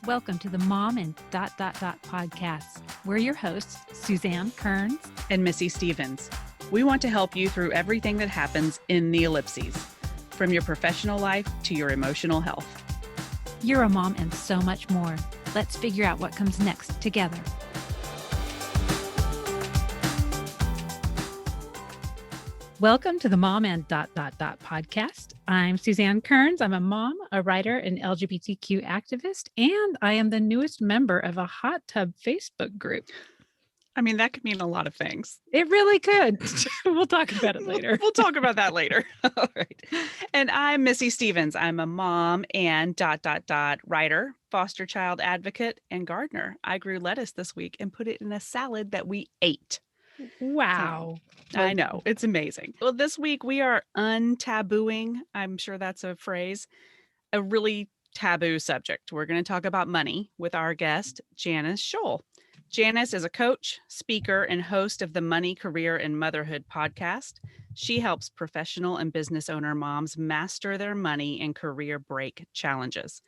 Welcome to the Mom and podcast. We're your hosts, Susanne Kearns and Missy Stevens. We want to help you through everything that happens in the ellipses, from your professional life to your emotional health. You're a mom and so much more. Let's figure out what comes next together. Welcome to the Mom and podcast. I'm Susanne Kearns. I'm a mom, a writer, an LGBTQ activist, and I am the newest member of a hot tub Facebook group. I mean, that could mean a lot of things. It really could. We'll talk about it later. We'll talk about that later. All right. And I'm Missy Stevens. I'm a mom and writer, foster child advocate, and gardener. I grew lettuce this week and put it in a salad that we ate. Wow. I know. It's amazing. Well, this week we are untabooing, I'm sure that's a phrase, a really taboo subject. We're going to talk about money with our guest, Janice Scholl. Janice is a coach, speaker, and host of the Money, Career, and Motherhood podcast. She helps professional and business owner moms master their money and career break challenges.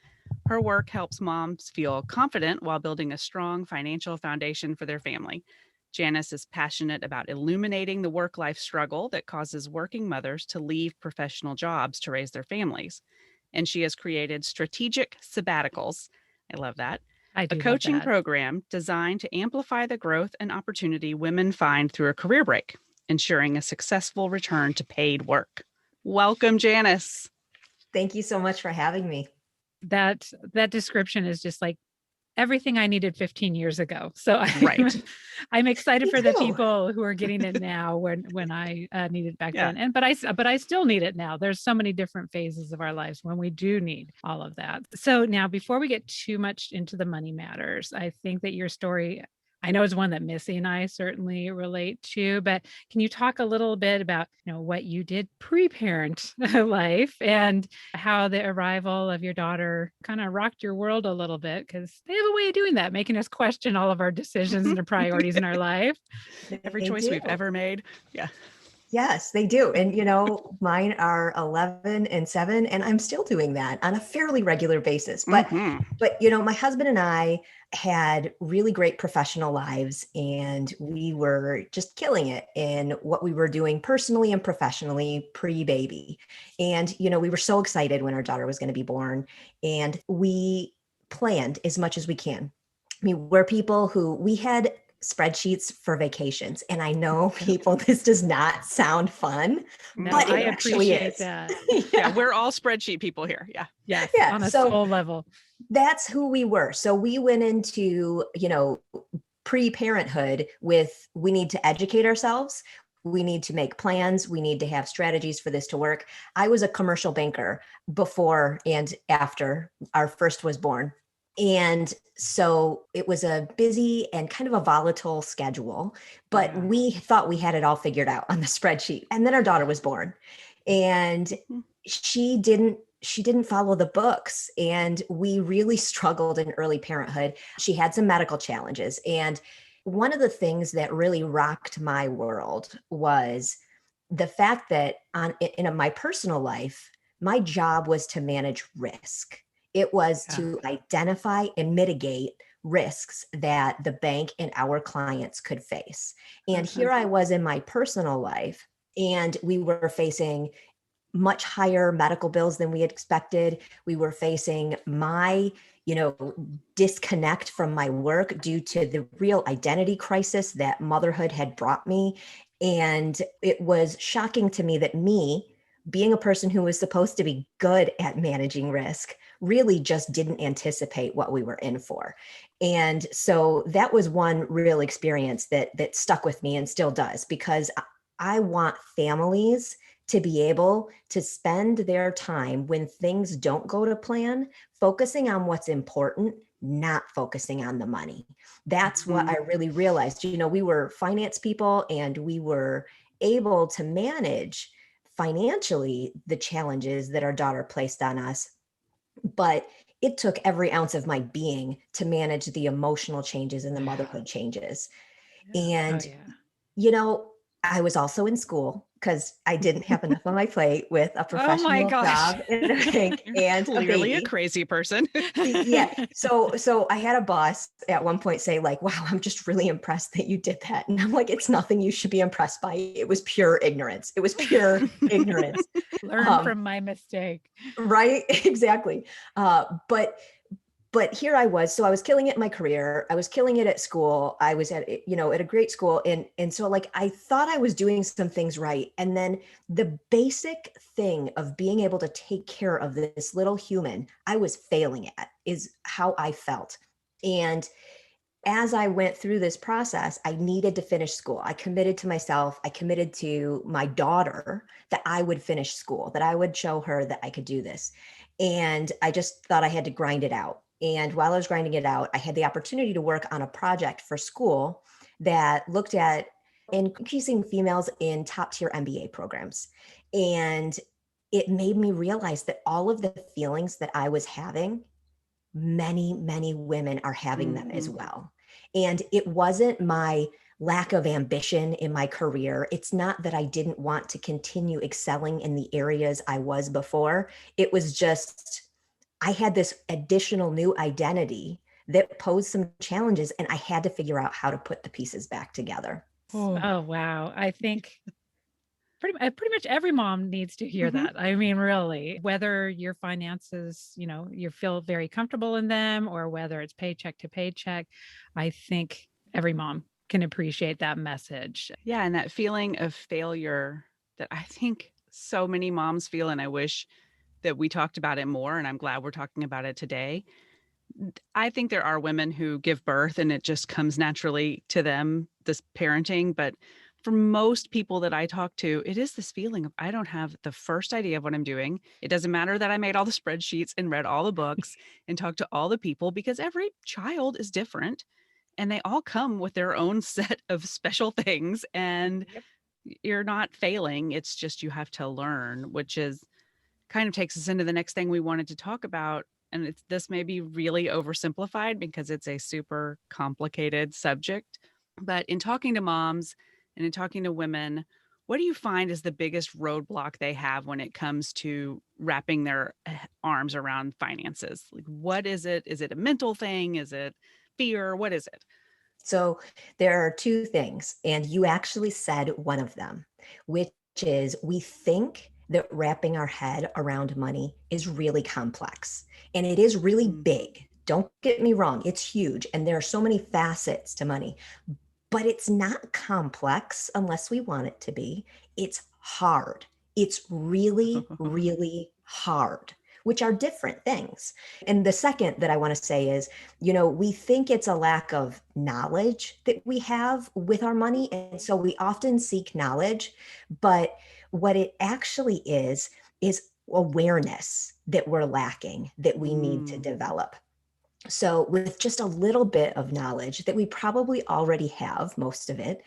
Her work helps moms feel confident while building a strong financial foundation for their family. Janice is passionate about illuminating the work-life struggle that causes working mothers to leave professional jobs to raise their families. And she has created strategic sabbaticals. I love that. A coaching program designed to amplify the growth and opportunity women find through a career break, ensuring a successful return to paid work. Welcome, Janice. Thank you so much for having me. That description is just like everything I needed 15 years ago. So I'm excited for the people who are getting it now when I needed it back then. But I still need it now. There's so many different phases of our lives when we do need all of that. So now, before we get too much into the money matters, I think that your story, I know, is one that Missy and I certainly relate to, but can you talk a little bit about, what you did pre-parent life and how the arrival of your daughter kind of rocked your world a little bit? Because they have a way of doing that, making us question all of our decisions and our priorities in our life. Every choice we've ever made. Yeah. Yes, they do. And, mine are 11 and 7, and I'm still doing that on a fairly regular basis. But, my husband and I had really great professional lives, and we were just killing it in what we were doing personally and professionally pre-baby. And, we were so excited when our daughter was going to be born, and we planned as much as we can. I mean, we're people who we had spreadsheets for vacations. And I know people, this does not sound fun, but it actually is. That. Yeah, we're all spreadsheet people here. Yeah. Yes, on a soul level. That's who we were. So we went into, pre-parenthood with, we need to educate ourselves. We need to make plans. We need to have strategies for this to work. I was a commercial banker before and after our first was born. And so it was a busy and kind of a volatile schedule, but we thought we had it all figured out on the spreadsheet. And then our daughter was born, and she didn't follow the books. And we really struggled in early parenthood. She had some medical challenges. And one of the things that really rocked my world was the fact that in my personal life, my job was to manage risk. It was to identify and mitigate risks that the bank and our clients could face. And here I was in my personal life, and we were facing much higher medical bills than we had expected. We were facing my, disconnect from my work due to the real identity crisis that motherhood had brought me. And it was shocking to me that me, being a person who was supposed to be good at managing risk, really just didn't anticipate what we were in for. And so that was one real experience that stuck with me and still does, because I want families to be able to spend their time when things don't go to plan, focusing on what's important, not focusing on the money. That's what I really realized. We were finance people, and we were able to manage financially the challenges that our daughter placed on us. But it took every ounce of my being to manage the emotional changes and the motherhood changes. And, I was also in school. because I didn't have enough on my plate with a Oh my professional gosh. job in a bank and a Clearly a baby. crazy person. Yeah. So I had a boss at one point say like, wow, I'm just really impressed that you did that. And I'm like, it's nothing you should be impressed by. It was pure ignorance. It was pure ignorance. Learn from my mistake. Right. Exactly. But here I was, so I was killing it in my career. I was killing it at school. I was at a great school. And so like, I thought I was doing some things right. And then the basic thing of being able to take care of this little human, I was failing at, is how I felt. And as I went through this process, I needed to finish school. I committed to myself. I committed to my daughter that I would finish school, that I would show her that I could do this. And I just thought I had to grind it out. And while I was grinding it out, I had the opportunity to work on a project for school that looked at increasing females in top tier MBA programs. And it made me realize that all of the feelings that I was having, many, many women are having them as well. And it wasn't my lack of ambition in my career. It's not that I didn't want to continue excelling in the areas I was before. It was just, I had this additional new identity that posed some challenges, and I had to figure out how to put the pieces back together. Oh, wow. I think pretty much every mom needs to hear that. I mean, really, whether your finances, you feel very comfortable in them, or whether it's paycheck to paycheck, I think every mom can appreciate that message. Yeah. And that feeling of failure that I think so many moms feel, and I wish that we talked about it more, and I'm glad we're talking about it today. I think there are women who give birth and it just comes naturally to them, this parenting. But for most people that I talk to, it is this feeling of, I don't have the first idea of what I'm doing. It doesn't matter that I made all the spreadsheets and read all the books and talked to all the people, because every child is different and they all come with their own set of special things. And you're not failing. It's just, you have to learn, which is kind of takes us into the next thing we wanted to talk about. And this may be really oversimplified because it's a super complicated subject. But in talking to moms and in talking to women, what do you find is the biggest roadblock they have when it comes to wrapping their arms around finances? Like, what is it? Is it a mental thing? Is it fear? What is it? So there are two things, and you actually said one of them, which is we think that wrapping our head around money is really complex, and it is really big. Don't get me wrong. It's huge. And there are so many facets to money, but it's not complex unless we want it to be. It's hard. It's really, really hard, which are different things. And the second that I want to say is, we think it's a lack of knowledge that we have with our money. And so we often seek knowledge, but what it actually is awareness that we're lacking, that we need to develop. So with just a little bit of knowledge that we probably already have, most of it,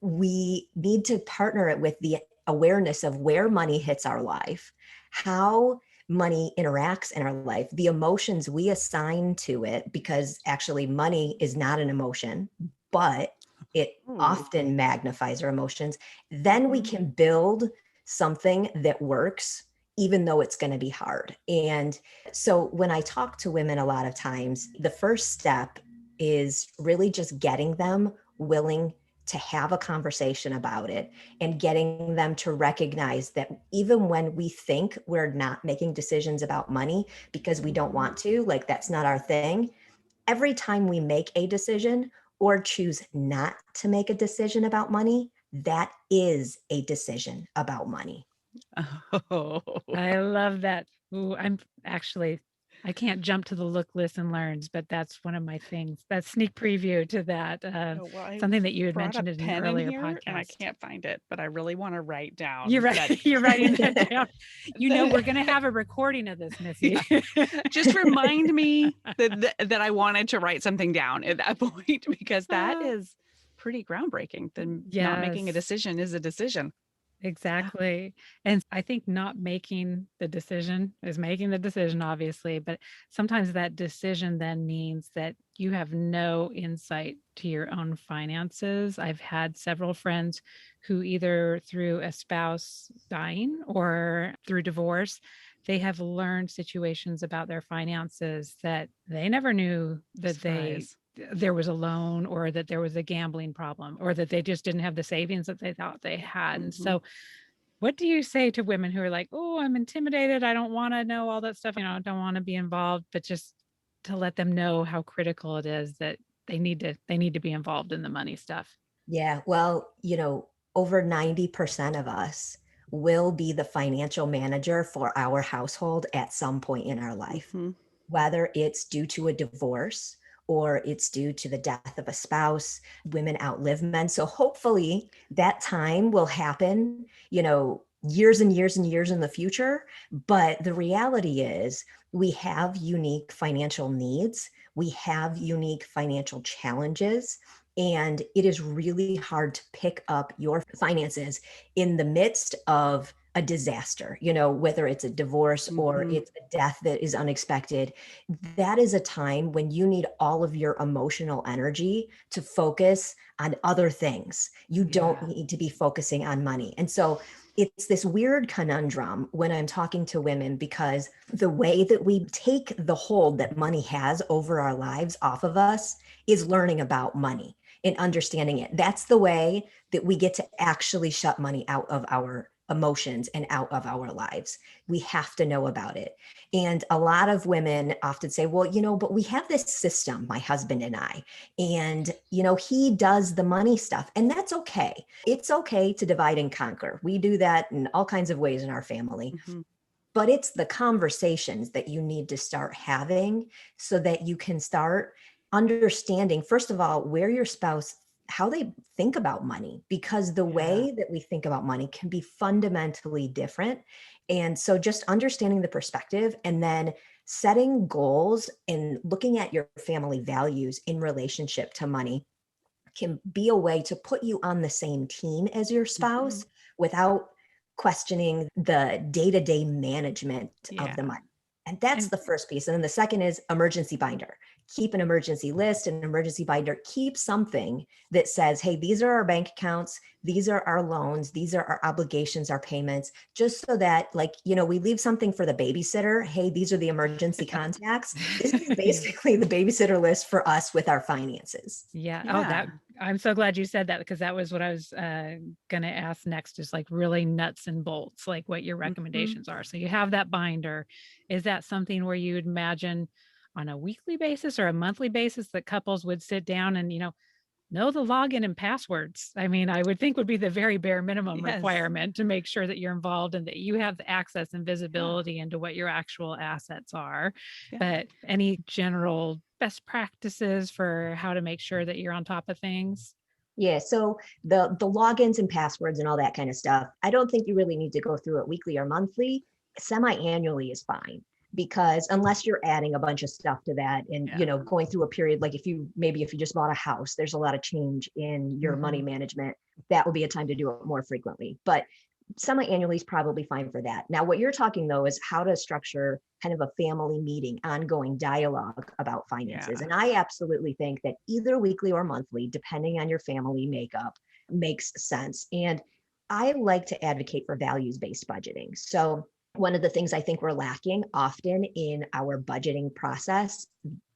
we need to partner it with the awareness of where money hits our life, how money interacts in our life, the emotions we assign to it, because actually money is not an emotion, but it often magnifies our emotions. Then we can build something that works, even though it's going to be hard. And so when I talk to women, a lot of times, the first step is really just getting them willing to have a conversation about it, and getting them to recognize that even when we think we're not making decisions about money because we don't want to, like that's not our thing, every time we make a decision or choose not to make a decision about money, that is a decision about money. Oh, I love that. Ooh, I can't jump to the look, listen, learns, but that's one of my things. That sneak preview to that, something that you had mentioned in an earlier podcast. And I can't find it, but I really want to write down. You're right. You're writing that down. We're going to have a recording of this, Missy. Yeah. Just remind me that I wanted to write something down at that point, because that is pretty groundbreaking. Then not making a decision is a decision. Exactly. And I think not making the decision is making the decision, obviously, but sometimes that decision then means that you have no insight to your own finances. I've had several friends who either through a spouse dying or through divorce, they have learned situations about their finances that they never knew that Surprise. there was a loan or that there was a gambling problem or that they just didn't have the savings that they thought they had. And Mhm. so what do you say to women who are like, "Oh, I'm intimidated. I don't want to know all that stuff. I don't want to be involved," but just to let them know how critical it is that they need to be involved in the money stuff. Yeah, well, over 90% of us will be the financial manager for our household at some point in our life, Mhm. whether it's due to a divorce or it's due to the death of a spouse. Women outlive men. So hopefully that time will happen, years and years and years in the future. But the reality is, we have unique financial needs, we have unique financial challenges. And it is really hard to pick up your finances in the midst of a disaster, whether it's a divorce or Mhm. it's a death that is unexpected. That is a time when you need all of your emotional energy to focus on other things. You don't Yeah. need to be focusing on money. And so it's this weird conundrum when I'm talking to women, because the way that we take the hold that money has over our lives off of us is learning about money and understanding it. That's the way that we get to actually shut money out of our emotions and out of our lives. We have to know about it. And a lot of women often say, well, but we have this system, my husband and I, and, he does the money stuff, and that's okay. It's okay to divide and conquer. We do that in all kinds of ways in our family. Mhm. But it's the conversations that you need to start having so that you can start understanding, first of all, where your spouse, how they think about money, because the Yeah. way that we think about money can be fundamentally different. And so just understanding the perspective and then setting goals and looking at your family values in relationship to money can be a way to put you on the same team as your Mhm. spouse without questioning the day-to-day management of the Yeah. money. And that's And the first piece. And then the second is emergency binder. Keep an emergency list, an emergency binder. Keep something that says, hey, these are our bank accounts, these are our loans, these are our obligations, our payments, just so that, like, we leave something for the babysitter. Hey, these are the emergency contacts. This is basically the babysitter list for us with our finances. yeah, oh, that Yeah. I'm so glad you said that because that was what I was going to ask next is like really nuts and bolts, like what your Mhm. recommendations are. So you have that binder. Is that something where you would imagine on a weekly basis or a monthly basis that couples would sit down and, know the login and passwords? I mean, I would think would be the very bare minimum Yes. requirement to make sure that you're involved and that you have the access and Yeah. visibility into what your actual assets are. Yeah. But any general best practices for how to make sure that you're on top of things? Yeah, so the logins and passwords and all that kind of stuff, I don't think you really need to go through it weekly or monthly. Semi-annually is fine, because unless you're adding a bunch of stuff to that and Yeah. going through a period, like if you just bought a house, there's a lot of change in your money Mhm. management. That would be a time to do it more frequently. But semi-annually is probably fine for that. Now, what you're talking though is how to structure kind of a family meeting, ongoing dialogue about finances. Yeah. And I absolutely think that either weekly or monthly, depending on your family makeup, makes sense. And I like to advocate for values-based budgeting. So one of the things I think we're lacking often in our budgeting process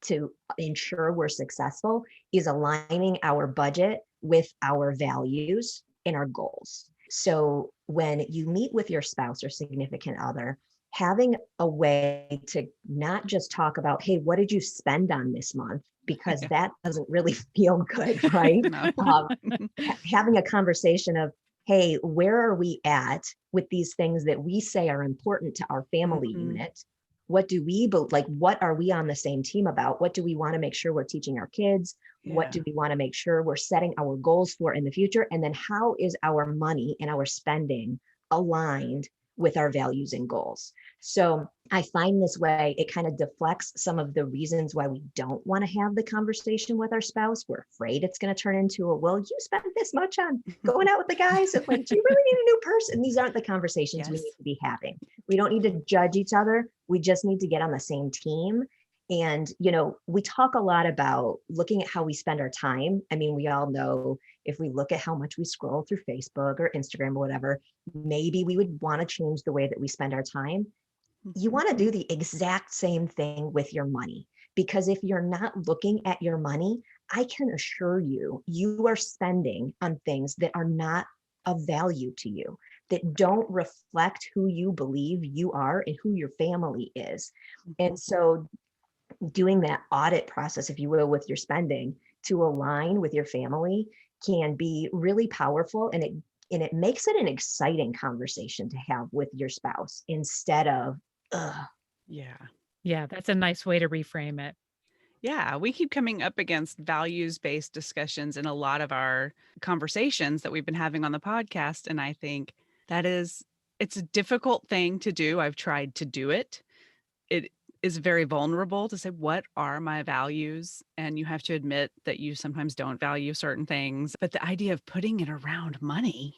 to ensure we're successful is aligning our budget with our values and our goals. So when you meet with your spouse or significant other, having a way to not just talk about, hey, what did you spend on this month? Because that doesn't really feel good, right? No. Um, Having a conversation of, hey, where are we at with these things that we say are important to our family Mhm. unit? What do we, like, what are we on the same team about? What do we want to make sure we're teaching our kids? What Yeah. do we want to make sure we're setting our goals for in the future? And then how is our money and our spending aligned with our values and goals. So I find this way, it kind of deflects some of the reasons why we don't want to have the conversation with our spouse. We're afraid it's going to turn into a, well, you spent this much on going out with the guys. And like, do you really need a new person? These aren't the conversations we need to be having. We don't need to judge each other. We just need to get on the same team. And, we talk a lot about looking at how we spend our time. I mean, we all know if we look at how much we scroll through Facebook or Instagram or whatever, maybe we would want to change the way that we spend our time. You want to do the exact same thing with your money, because if you're not looking at your money, I can assure you, you are spending on things that are not of value to you, that don't reflect who you believe you are and who your family is. And so doing that audit process, if you will, with your spending to align with your family can be really powerful. And it makes it an exciting conversation to have with your spouse instead of, ugh. Yeah, that's a nice way to reframe it. Yeah, we keep coming up against values-based discussions in a lot of our conversations that we've been having on the podcast. And I think it's a difficult thing to do. I've tried to do it. It is very vulnerable to say, what are my values? And you have to admit that you sometimes don't value certain things. But the idea of putting it around money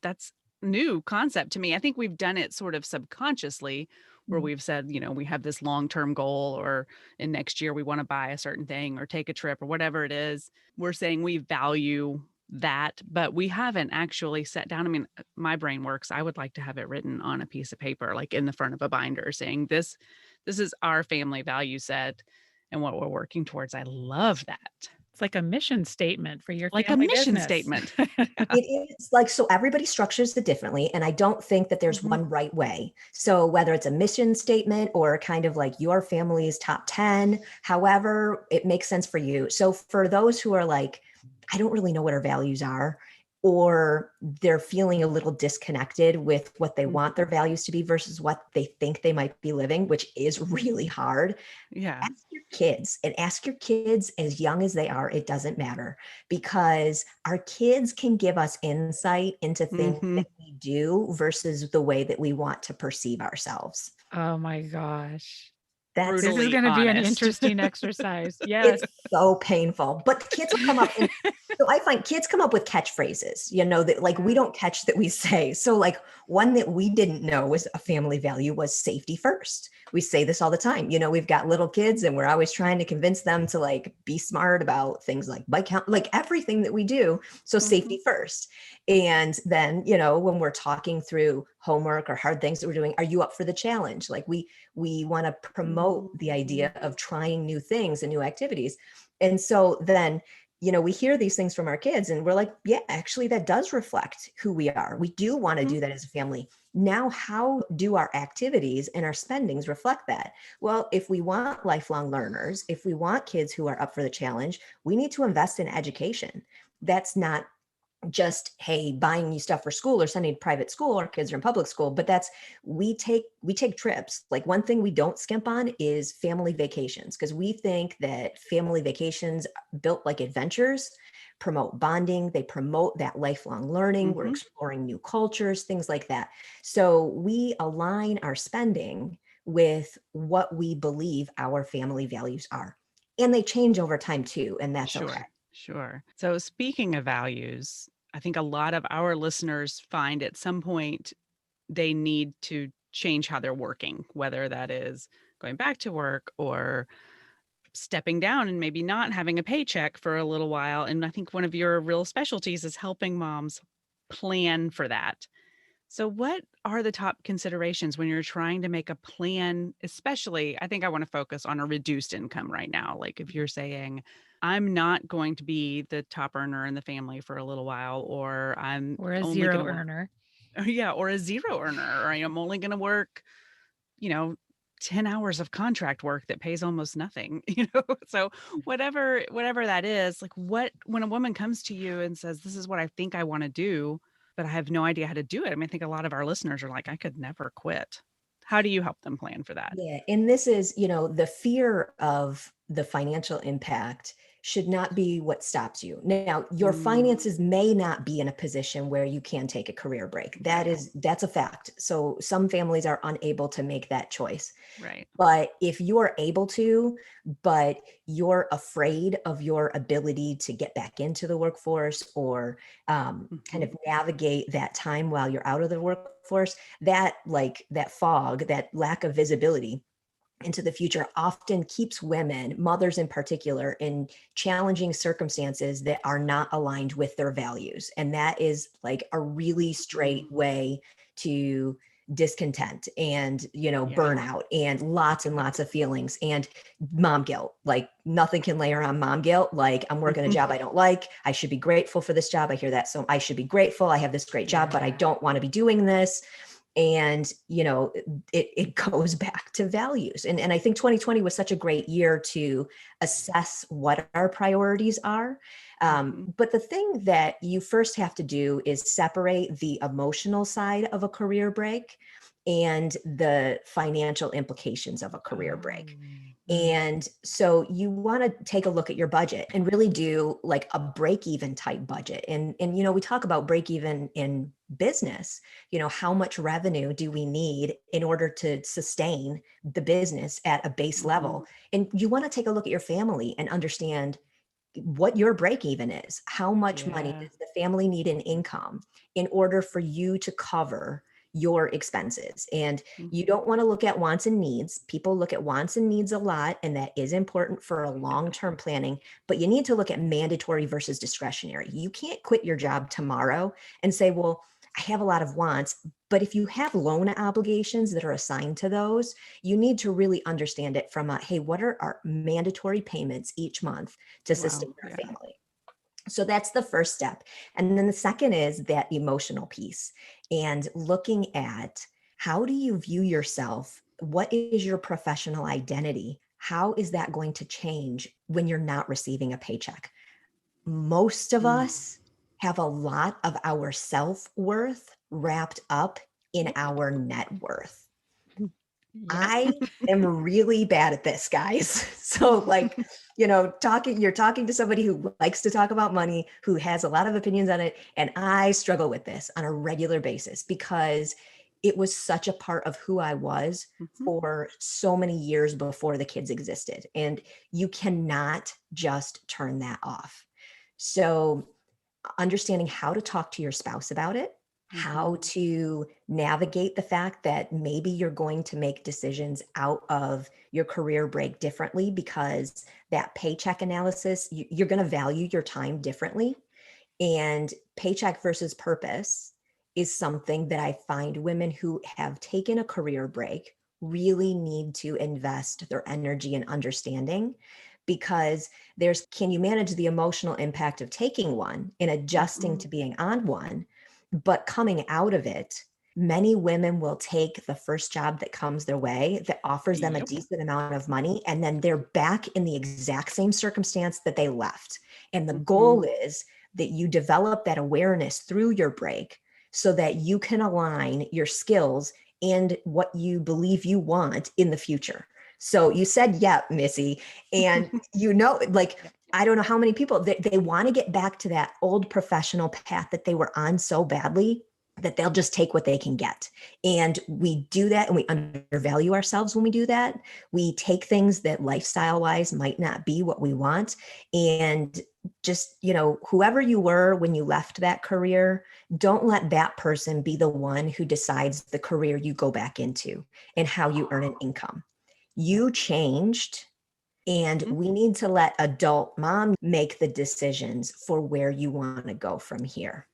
that's new concept to me. I think we've done it sort of subconsciously where we've said, we have this long-term goal, or in next year we want to buy a certain thing or take a trip or whatever it is. We're saying we value that, but we haven't actually sat down. I mean, my brain works. I would like to have it written on a piece of paper, like in the front of a binder, saying this is our family value set and what we're working towards. I love that. It's like a mission statement for your like family a mission business. statement. It is like, so everybody structures it differently. And I don't think that there's one right way. So whether it's a mission statement or kind of like your family's top 10, however it makes sense for you. So for those who are like, I don't really know what our values are, or they're feeling a little disconnected with what they want their values to be versus what they think they might be living, which is really hard. Yeah. Ask your kids as young as they are. It doesn't matter, because our kids can give us insight into things that we do versus the way that we want to perceive ourselves. Oh my gosh. This is going to be an interesting exercise. Yes. It's so painful, but the kids will come up. So I find kids come up with catchphrases, that like we don't catch that we say. So like one that we didn't know was a family value was safety first. We say this all the time. We've got little kids and we're always trying to convince them to like be smart about things like bike count, like everything that we do. So safety first. And then, when we're talking through homework or hard things that we're doing, are you up for the challenge? Like we want to promote the idea of trying new things and new activities. And so then, we hear these things from our kids and we're like, yeah, actually that does reflect who we are. We do want to do that as a family. Now, how do our activities and our spendings reflect that? Well, if we want lifelong learners, if we want kids who are up for the challenge, we need to invest in education. That's not just, hey, buying you stuff for school or sending to private school. Our kids are in public school, but that's, we take trips. Like one thing we don't skimp on is family vacations, because we think that family vacations built like adventures promote bonding. They promote that lifelong learning. We're exploring new cultures, things like that. So we align our spending with what we believe our family values are. And they change over time too. And that's okay. Sure. So speaking of values, I think a lot of our listeners find at some point they need to change how they're working, whether that is going back to work or stepping down and maybe not having a paycheck for a little while. And I think one of your real specialties is helping moms plan for that. So what are the top considerations when you're trying to make a plan? Especially, I think I want to focus on a reduced income right now. Like if you're saying, I'm not going to be the top earner in the family for a little while, or I'm or a only zero earner. Yeah, or a zero earner, or I'm only going to work, 10 hours of contract work that pays almost nothing, So whatever that is, like when a woman comes to you and says, this is what I think I want to do, but I have no idea how to do it. I mean, I think a lot of our listeners are like, I could never quit. How do you help them plan for that? Yeah. And this is, the fear of the financial impact should not be what stops you. Now, your finances may not be in a position where you can take a career break. That's a fact. So some families are unable to make that choice. Right. But if you are able to, but you're afraid of your ability to get back into the workforce or kind of navigate that time while you're out of the workforce, that fog, that lack of visibility into the future often keeps women, mothers in particular, in challenging circumstances that are not aligned with their values. And that is like a really straight way to discontent and, burnout and lots of feelings and mom guilt. Like nothing can layer on mom guilt. Like I'm working a job I don't like. I should be grateful for this job. I hear that. So I should be grateful. I have this great job, but I don't want to be doing this. And, it goes back to values. And I think 2020 was such a great year to assess what our priorities are. But the thing that you first have to do is separate the emotional side of a career break and the financial implications of a career break. And so you want to take a look at your budget and really do like a break-even type budget. And we talk about break-even in business, how much revenue do we need in order to sustain the business at a base level? And you want to take a look at your family and understand what your break-even is. How much money does the family need in income in order for you to cover your expenses? And you don't want to look at wants and needs. People look at wants and needs a lot, and that is important for a long-term planning, but you need to look at mandatory versus discretionary. You can't quit your job tomorrow and say, well, I have a lot of wants, but if you have loan obligations that are assigned to those, you need to really understand it from hey, what are our mandatory payments each month to sustain our family? So that's the first step. And then the second is that emotional piece and looking at how do you view yourself? What is your professional identity? How is that going to change when you're not receiving a paycheck? Most of us have a lot of our self-worth wrapped up in our net worth. I am really bad at this, guys. So you're talking to somebody who likes to talk about money, who has a lot of opinions on it. And I struggle with this on a regular basis because it was such a part of who I was for so many years before the kids existed. And you cannot just turn that off. So understanding how to talk to your spouse about it, how to navigate the fact that maybe you're going to make decisions out of your career break differently because that paycheck analysis, you're going to value your time differently. And paycheck versus purpose is something that I find women who have taken a career break really need to invest their energy and understanding, because can you manage the emotional impact of taking one and adjusting to being on one, but coming out of it, many women will take the first job that comes their way that offers them a decent amount of money, and then they're back in the exact same circumstance that they left. And the goal is that you develop that awareness through your break so that you can align your skills and what you believe you want in the future. So you said, yeah, Missy, and I don't know how many people they want to get back to that old professional path that they were on so badly that they'll just take what they can get. And we do that, and we undervalue ourselves when we do that. We take things that lifestyle wise might not be what we want. And just, whoever you were when you left that career, don't let that person be the one who decides the career you go back into and how you earn an income. You changed, and we need to let adult mom make the decisions for where you want to go from here.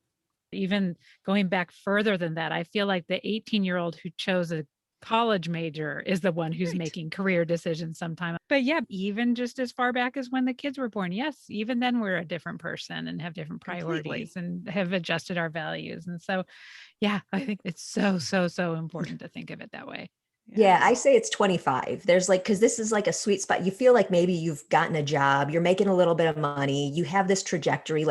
Even going back further than that, I feel like the 18-year-old who chose a college major is the one who's making career decisions sometimes. But yeah, even just as far back as when the kids were born, yes, even then we're a different person and have different priorities and have adjusted our values. And so, yeah, I think it's so important to think of it that way. Yeah, I say it's 25. There's because this is like a sweet spot. You feel like maybe you've gotten a job, you're making a little bit of money, you have this trajectory,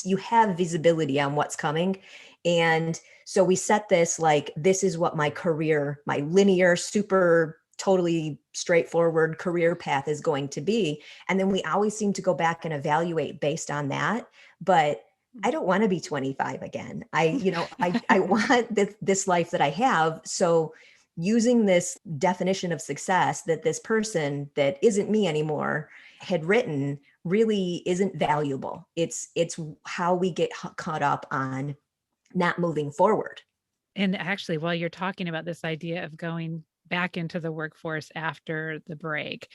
you have visibility on what's coming. And so we set this this is what my career, my linear, super totally straightforward career path is going to be. And then we always seem to go back and evaluate based on that. But I don't want to be 25 again. I want this life that I have. So using this definition of success that this person that isn't me anymore had written really isn't valuable. It's how we get caught up on not moving forward. And actually, while you're talking about this idea of going back into the workforce after the break,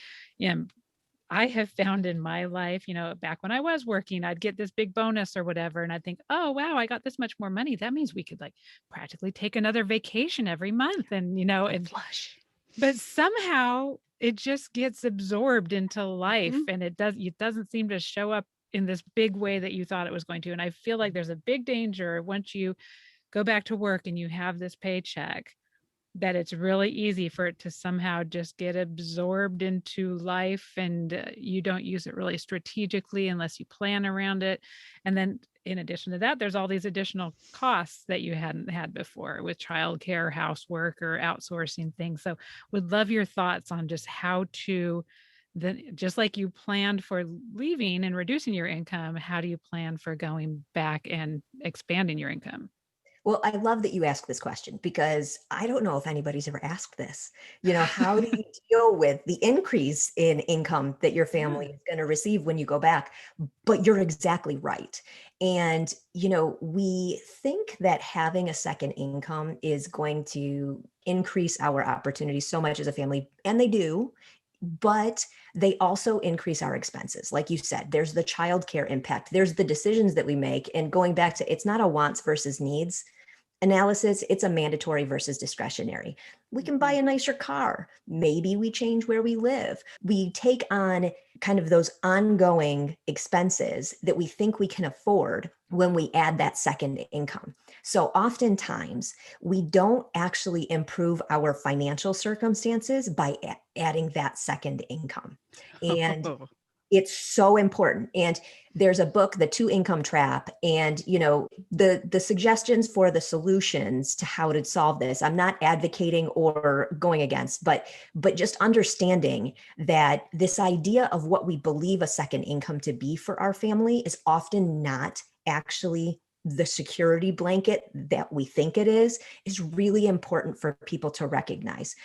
I have found in my life, back when I was working, I'd get this big bonus or whatever. And I'd think, oh, wow, I got this much more money. That means we could like practically take another vacation every month. And, and flush. But somehow it just gets absorbed into life, and it doesn't seem to show up in this big way that you thought it was going to. And I feel like there's a big danger once you go back to work and you have this paycheck, that it's really easy for it to somehow just get absorbed into life, and you don't use it really strategically unless you plan around it. And then in addition to that, there's all these additional costs that you hadn't had before with childcare, housework, or outsourcing things. So would love your thoughts on just how to, just like you planned for leaving and reducing your income, how do you plan for going back and expanding your income? Well, I love that you asked this question, because I don't know if anybody's ever asked this. How do you deal with the increase in income that your family is going to receive when you go back? But you're exactly right. And, we think that having a second income is going to increase our opportunities so much as a family, and they do. But they also increase our expenses. Like you said, there's the childcare impact. There's the decisions that we make. And going back to, it's not a wants versus needs analysis, it's a mandatory versus discretionary. We can buy a nicer car. Maybe we change where we live. We take on kind of those ongoing expenses that we think we can afford when we add that second income. So oftentimes we don't actually improve our financial circumstances by adding that second income. And it's so important. And there's a book, The 2-Income Trap, and the suggestions for the solutions to how to solve this. I'm not advocating or going against, but just understanding that this idea of what we believe a second income to be for our family is often not actually the security blanket that we think it is really important for people to recognize.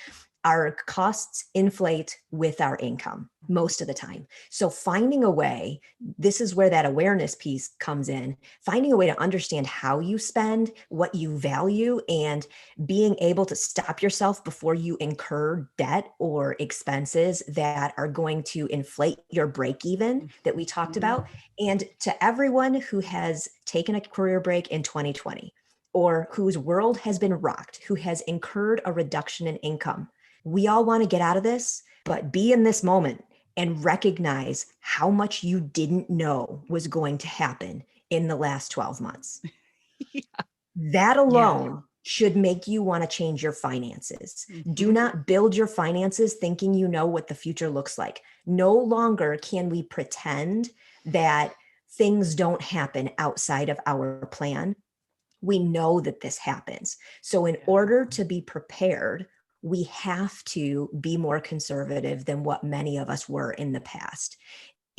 Our costs inflate with our income most of the time. So finding a way, this is where that awareness piece comes in, finding a way to understand how you spend, what you value, and being able to stop yourself before you incur debt or expenses that are going to inflate your break even that we talked about. And to everyone who has taken a career break in 2020, or whose world has been rocked, who has incurred a reduction in income, we all want to get out of this, but be in this moment and recognize how much you didn't know was going to happen in the last 12 months. That alone should make you want to change your finances. Do not build your finances thinking you know what the future looks like. No longer can we pretend that things don't happen outside of our plan. We know that this happens. So in order to be prepared, we have to be more conservative than what many of us were in the past.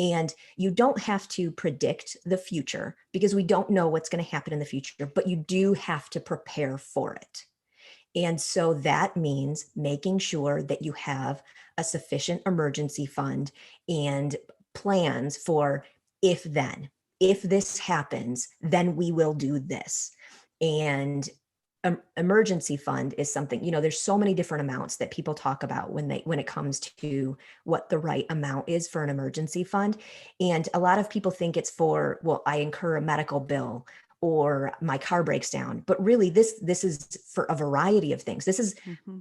And you don't have to predict the future because we don't know what's going to happen in the future, but you do have to prepare for it. And so that means making sure that you have a sufficient emergency fund and plans for if this happens, then we will do this. And emergency fund is something, there's so many different amounts that people talk about when it comes to what the right amount is for an emergency fund. And a lot of people think it's for, well, I incur a medical bill or my car breaks down, but really this is for a variety of things. This is,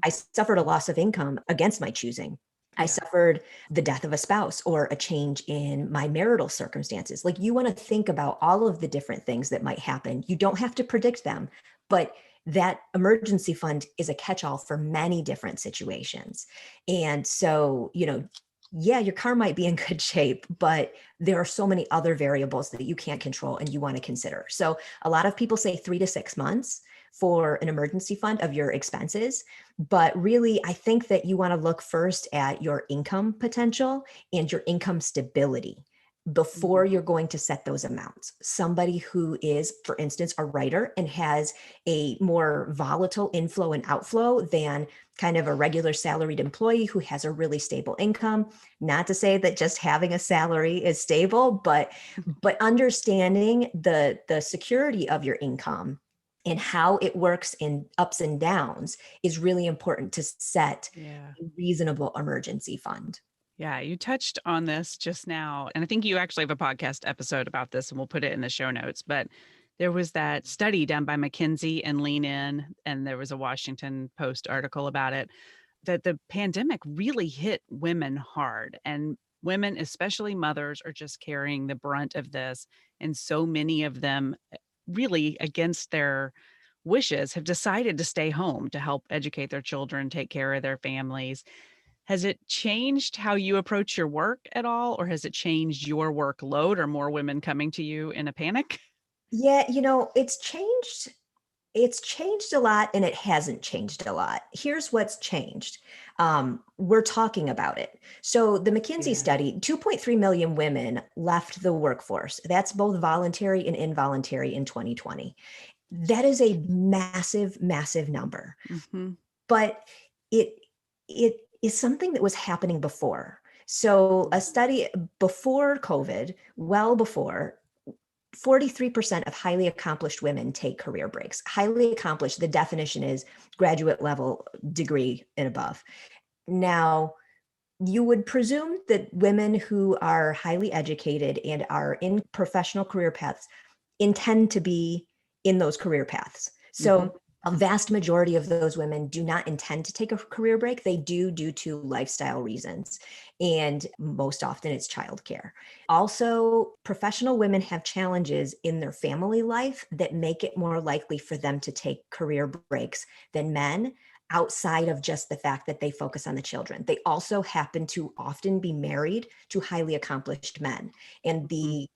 I suffered a loss of income against my choosing. I suffered the death of a spouse or a change in my marital circumstances. Like, you want to think about all of the different things that might happen. You don't have to predict them, but that emergency fund is a catch-all for many different situations. And so, your car might be in good shape, but there are so many other variables that you can't control and you want to consider. So a lot of people say 3 to 6 months. for an emergency fund of your expenses. But really, I think that you want to look first at your income potential and your income stability before you're going to set those amounts. Somebody who is, for instance, a writer and has a more volatile inflow and outflow than kind of a regular salaried employee who has a really stable income. Not to say that just having a salary is stable, but understanding the security of your income and how it works in ups and downs is really important to set a reasonable emergency fund. Yeah, you touched on this just now. And I think you actually have a podcast episode about this, and we'll put it in the show notes. But there was that study done by McKinsey and Lean In, and there was a Washington Post article about it, that the pandemic really hit women hard. And women, especially mothers, are just carrying the brunt of this. And so many of them, really against their wishes, have decided to stay home to help educate their children, take care of their families. Has it changed how you approach your work at all, or has it changed your workload? Or more women coming to you in a panic? Yeah, it's changed. It's changed a lot, and it hasn't changed a lot. Here's what's changed. We're talking about it. So the McKinsey study, 2.3 million women left the workforce. That's both voluntary and involuntary in 2020. That is a massive, massive number. Mm-hmm. But it is something that was happening before. So a study before COVID, well before, 43% of highly accomplished women take career breaks. Highly accomplished, the definition is graduate level degree and above. Now, you would presume that women who are highly educated and are in professional career paths intend to be in those career paths. So a vast majority of those women do not intend to take a career break. They do due to lifestyle reasons. And most often it's childcare. Also, professional women have challenges in their family life that make it more likely for them to take career breaks than men, outside of just the fact that they focus on the children. They also happen to often be married to highly accomplished men. And the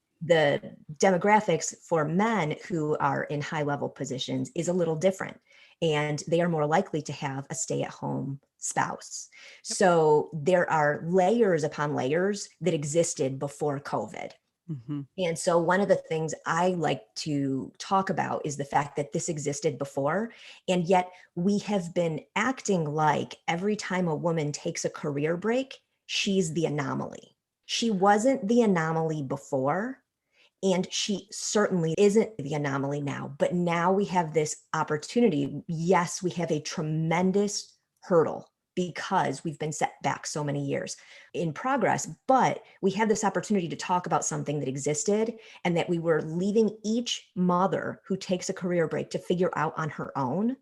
demographics for men who are in high level positions is a little different, and they are more likely to have a stay-at-home spouse. Yep. So there are layers upon layers that existed before COVID. Mm-hmm. And so one of the things I like to talk about is the fact that this existed before, and yet we have been acting like every time a woman takes a career break, she's the anomaly. She wasn't the anomaly before. And she certainly isn't the anomaly now, but now we have this opportunity. Yes, we have a tremendous hurdle because we've been set back so many years in progress, but we have this opportunity to talk about something that existed and that we were leaving each mother who takes a career break to figure out on her own.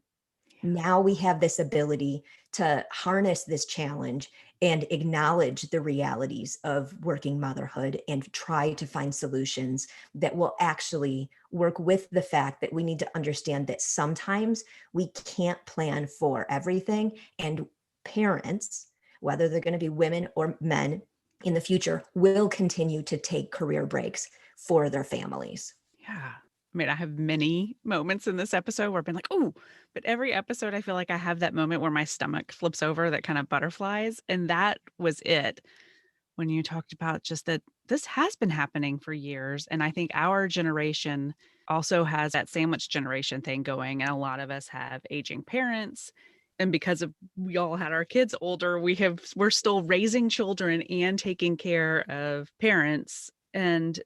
Now we have this ability to harness this challenge and acknowledge the realities of working motherhood and try to find solutions that will actually work with the fact that we need to understand that sometimes we can't plan for everything, and parents, whether they're going to be women or men in the future, will continue to take career breaks for their families. Yeah. I mean, I have many moments in this episode where I've been like, oh, but every episode I feel like I have that moment where my stomach flips over, that kind of butterflies. And that was it when you talked about just that this has been happening for years. And I think our generation also has that sandwich generation thing going. And a lot of us have aging parents. And because of we all had our kids older, we're still raising children and taking care of parents. And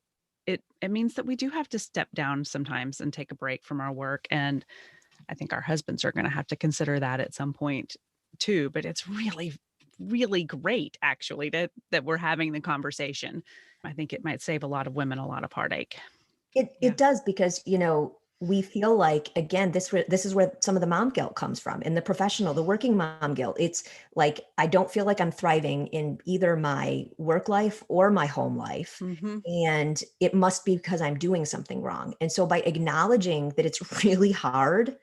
it means that we do have to step down sometimes and take a break from our work. And I think our husbands are going to have to consider that at some point too. But it's really, really great actually that we're having the conversation. I think it might save a lot of women a lot of heartache. It does, because, we feel like, again, this is where some of the mom guilt comes from, and the working mom guilt. It's like, I don't feel like I'm thriving in either my work life or my home life. Mm-hmm. And it must be because I'm doing something wrong. And so by acknowledging that it's really hard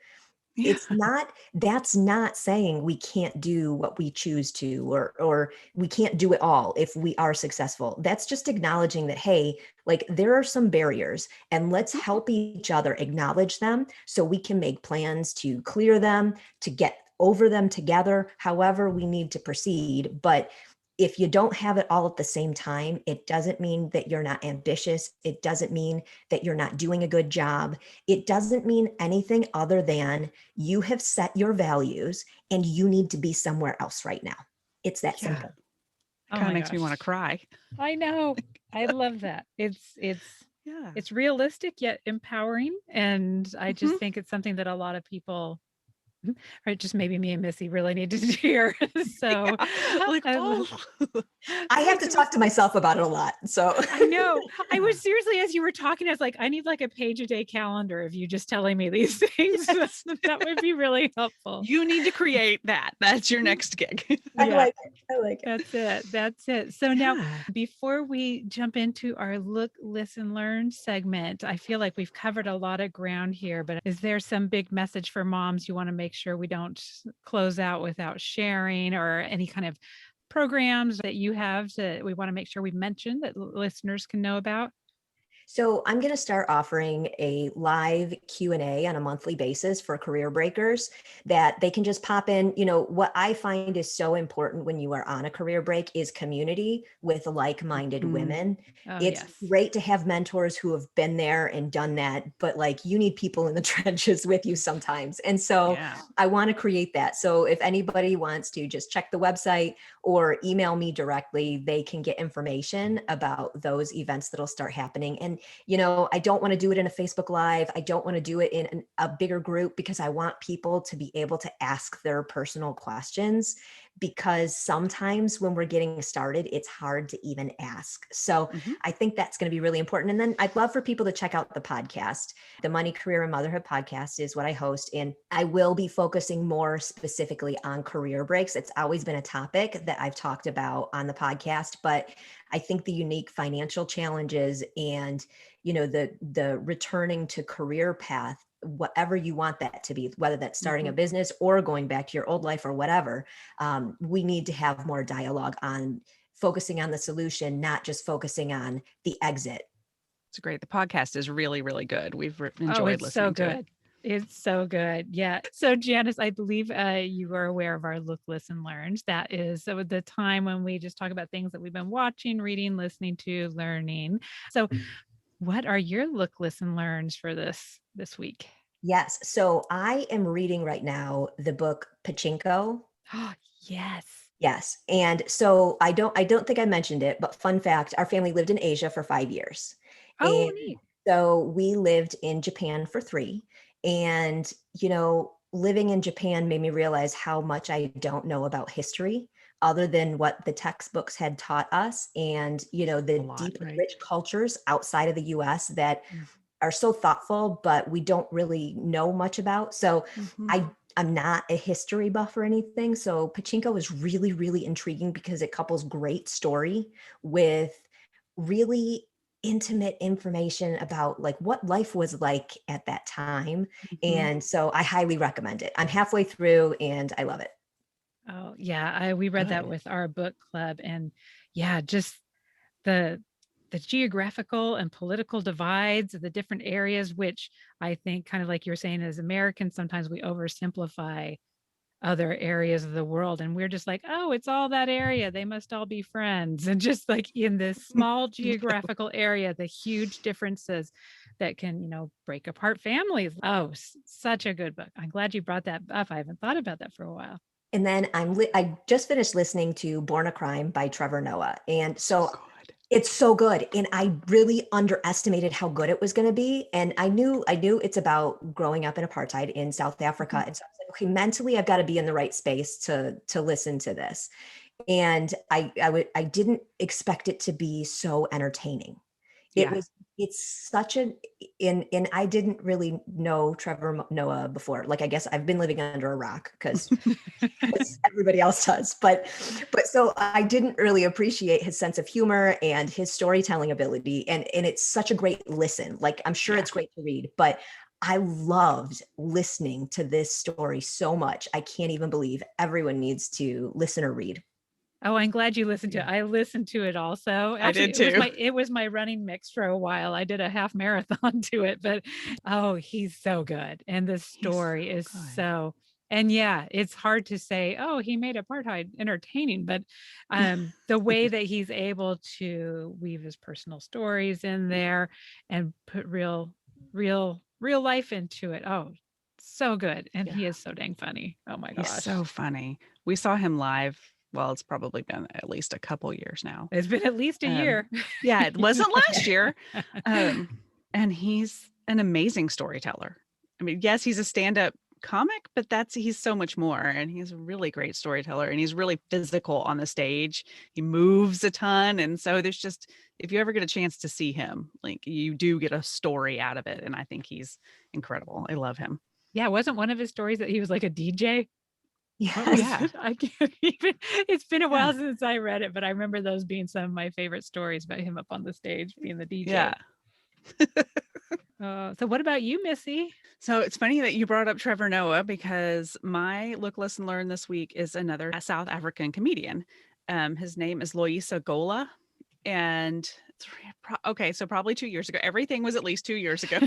That's not saying we can't do what we choose to, or we can't do it all if we are successful. That's just acknowledging that, hey, like there are some barriers and let's help each other acknowledge them so we can make plans to clear them, to get over them together, however we need to proceed. But if you don't have it all at the same time, it doesn't mean that you're not ambitious. It doesn't mean that you're not doing a good job. It doesn't mean anything other than you have set your values and you need to be somewhere else right now. It's that simple. Kind of makes me want to cry. I know. I love that. It's realistic yet empowering. And I just think it's something that a lot of people, right, just maybe me and Missy really need to hear. So I have to talk to myself about it a lot. So I know. I was seriously, as you were talking, I was like, I need like a page a day calendar of you just telling me these things. Yes. That would be really helpful. You need to create that. That's your next gig. I like it. That's it. So now, before we jump into our look, listen, learn segment, I feel like we've covered a lot of ground here, but is there some big message for moms you want to make sure we don't close out without sharing, or any kind of programs that you have that we want to make sure we mention that listeners can know about? So I'm going to start offering a live Q&A on a monthly basis for career breakers that they can just pop in. You know, what I find is so important when you are on a career break is community with like-minded women. It's great to have mentors who have been there and done that, but like you need people in the trenches with you sometimes. And so I want to create that. So if anybody wants to just check the website or email me directly, they can get information about those events that'll start happening. And you know, I don't want to do it in a Facebook Live. I don't want to do it in a bigger group because I want people to be able to ask their personal questions, because sometimes when we're getting started, it's hard to even ask. So I think that's going to be really important. And then I'd love for people to check out the podcast. The Money, Career, and Motherhood podcast is what I host. And I will be focusing more specifically on career breaks. It's always been a topic that I've talked about on the podcast, but I think the unique financial challenges and, you know, the returning to career path, whatever you want that to be, whether that's starting a business or going back to your old life or whatever, we need to have more dialogue on focusing on the solution, not just focusing on the exit. It's great. The podcast is really, really good. We've enjoyed listening to it. It's so good. Yeah. So Janice, I believe you are aware of our Look, Listen, Learns. That is the time when we just talk about things that we've been watching, reading, listening to, learning. So what are your Look, Listen, Learns for this week? Yes. So I am reading right now the book Pachinko. Oh, yes. Yes. And so I don't think I mentioned it, but fun fact, our family lived in Asia for 5 years. Oh, and neat. So we lived in Japan for 3. And, you know, living in Japan made me realize how much I don't know about history other than what the textbooks had taught us, and, you know, the deep and rich cultures outside of the US that are so thoughtful, but we don't really know much about. So I'm not a history buff or anything. So Pachinko is really, really intriguing because it couples great story with really intimate information about like what life was like at that time. And so I highly recommend it. I'm halfway through and I love it. Oh yeah. We read that with our book club, and just the geographical and political divides of the different areas, which I think kind of like you're saying, as Americans, sometimes we oversimplify other areas of the world. And we're just like, oh, it's all that area. They must all be friends. And just like in this small geographical area, the huge differences that can, you know, break apart families. Oh, such a good book. I'm glad you brought that up. I haven't thought about that for a while. And then I just finished listening to Born a Crime by Trevor Noah. And so it's so good. And I really underestimated how good it was going to be. And I knew it's about growing up in apartheid in South Africa. And so I was like, okay, mentally, I've got to be in the right space to listen to this. And I didn't expect it to be so entertaining. It's such and I didn't really know Trevor Noah before. Like, I guess I've been living under a rock because everybody else does. But so I didn't really appreciate his sense of humor and his storytelling ability. And it's such a great listen. Like, I'm sure it's great to read, but I loved listening to this story so much. I can't even believe everyone needs to listen or read. Oh, I'm glad you listened to it. I listened to it also. Actually, I did too. It was my running mix for a while. I did a half marathon to it, but he's so good. And the story is so, and yeah, it's hard to say, oh, he made apartheid entertaining, but the way that he's able to weave his personal stories in there and put real life into it. Oh, so good. And he is so dang funny. Oh my gosh. He's so funny. We saw him live. Well, it's probably been at least a couple years now. It's been at least a year. Yeah, it wasn't last year. And he's an amazing storyteller. I mean, yes, he's a stand-up comic, but he's so much more. And he's a really great storyteller, and he's really physical on the stage. He moves a ton. And so there's just, if you ever get a chance to see him, like, you do get a story out of it. And I think he's incredible. I love him. Yeah, wasn't one of his stories that he was like a DJ? Yeah. I can't even, it's been a while since I read it, but I remember those being some of my favorite stories about him up on the stage being the DJ. Yeah. So what about you, Missy? So it's funny that you brought up Trevor Noah, because my Look, Listen, Learn this week is another South African comedian. His name is Loyiso Gola. And so probably 2 years ago. Everything was at least 2 years ago.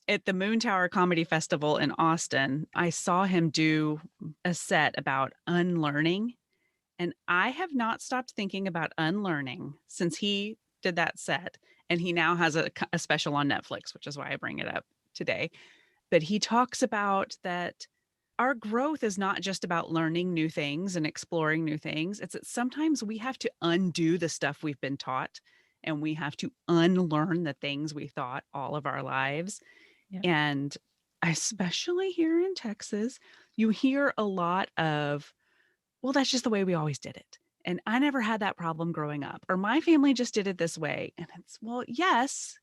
At the Moon Tower Comedy Festival in Austin, I saw him do a set about unlearning. And I have not stopped thinking about unlearning since he did that set. And he now has a special on Netflix, which is why I bring it up today. But he talks about that our growth is not just about learning new things and exploring new things. It's that sometimes we have to undo the stuff we've been taught, and we have to unlearn the things we thought all of our lives. Yeah. And especially here in Texas, you hear a lot of, well, that's just the way we always did it. And I never had that problem growing up, or my family just did it this way. And it's, well, yes.